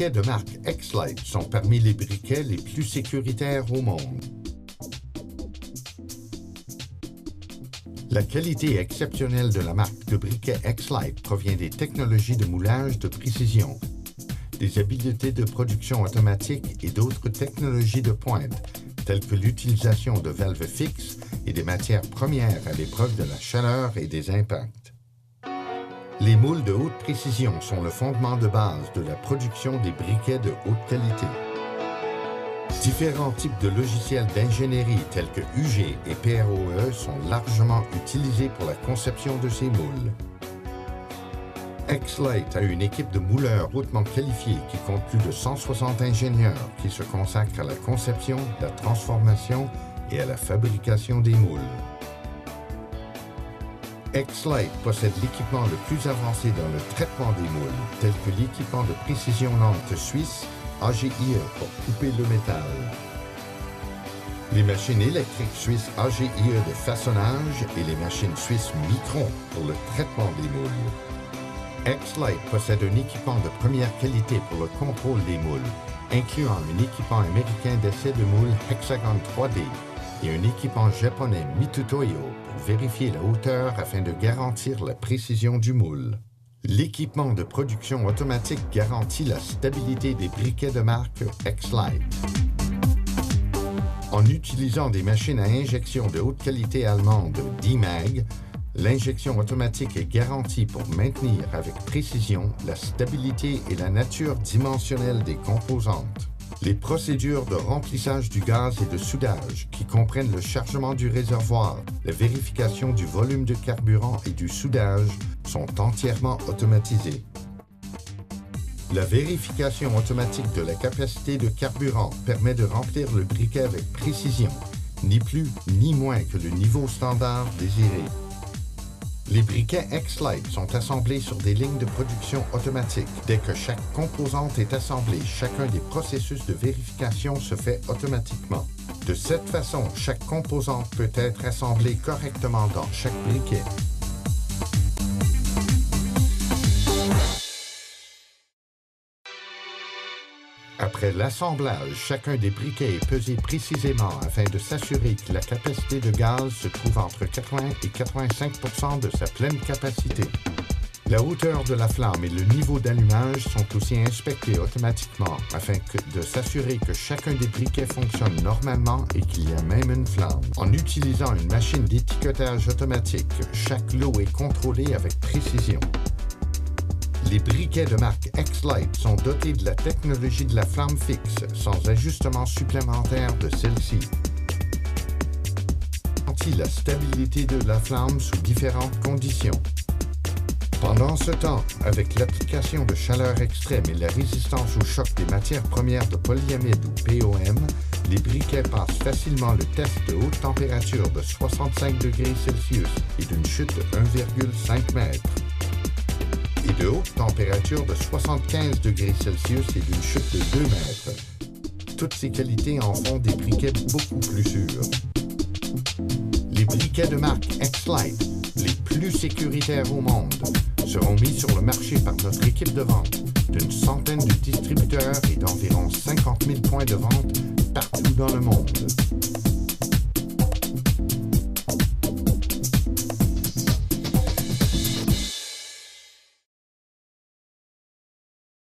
briquets de marque X-Lite sont parmi les briquets les plus sécuritaires au monde. La qualité exceptionnelle de la marque de briquets X-Lite provient des technologies de moulage de précision, des habiletés de production automatique et d'autres technologies de pointe, telles que l'utilisation de valves fixes et des matières premières à l'épreuve de la chaleur et des impacts. Les moules de haute précision sont le fondement de base de la production des briquets de haute qualité. Différents types de logiciels d'ingénierie tels que UG et PROE sont largement utilisés pour la conception de ces moules. X-Lite a une équipe de mouleurs hautement qualifiés qui compte plus de 160 ingénieurs qui se consacrent à la conception, la transformation et à la fabrication des moules. X-Lite possède l'équipement le plus avancé dans le traitement des moules, tel que l'équipement de précision lente suisse AGIE pour couper le métal. Les machines électriques suisses AGIE de façonnage et les machines suisses Micron pour le traitement des moules. X-Lite possède un équipement de première qualité pour le contrôle des moules, incluant un équipement américain d'essai de moules Hexagon 3D et un équipement japonais Mitutoyo pour vérifier la hauteur afin de garantir la précision du moule. L'équipement de production automatique garantit la stabilité des briquets de marque X-Lite. En utilisant des machines à injection de haute qualité allemande Demag, l'injection automatique est garantie pour maintenir avec précision la stabilité et la nature dimensionnelle des composantes. Les procédures de remplissage du gaz et de soudage, qui comprennent le chargement du réservoir, la vérification du volume de carburant et du soudage, sont entièrement automatisées. La vérification automatique de la capacité de carburant permet de remplir le briquet avec précision, ni plus ni moins que le niveau standard désiré. Les briquets X-Lite sont assemblés sur des lignes de production automatiques. Dès que chaque composante est assemblée, chacun des processus de vérification se fait automatiquement. De cette façon, chaque composante peut être assemblée correctement dans chaque briquet. Après l'assemblage, chacun des briquets est pesé précisément afin de s'assurer que la capacité de gaz se trouve entre 80 et 85 % de sa pleine capacité. La hauteur de la flamme et le niveau d'allumage sont aussi inspectés automatiquement afin de s'assurer que chacun des briquets fonctionne normalement et qu'il y a même une flamme. En utilisant une machine d'étiquetage automatique, chaque lot est contrôlé avec précision. Les briquets de marque X-Lite sont dotés de la technologie de la flamme fixe, sans ajustement supplémentaire de celle-ci. Garantit la stabilité de la flamme sous différentes conditions. Pendant ce temps, avec l'application de chaleur extrême et la résistance au choc des matières premières de polyamide ou POM, les briquets passent facilement le test de haute température de 65 degrés Celsius et d'une chute de 1,5 m. Et de haute température de 75 degrés Celsius et d'une chute de 2 mètres. Toutes ces qualités en font des briquets beaucoup plus sûrs. Les briquets de marque X-Lite, les plus sécuritaires au monde, seront mis sur le marché par notre équipe de vente d'une centaine de distributeurs et d'environ 50 000 points de vente partout dans le monde.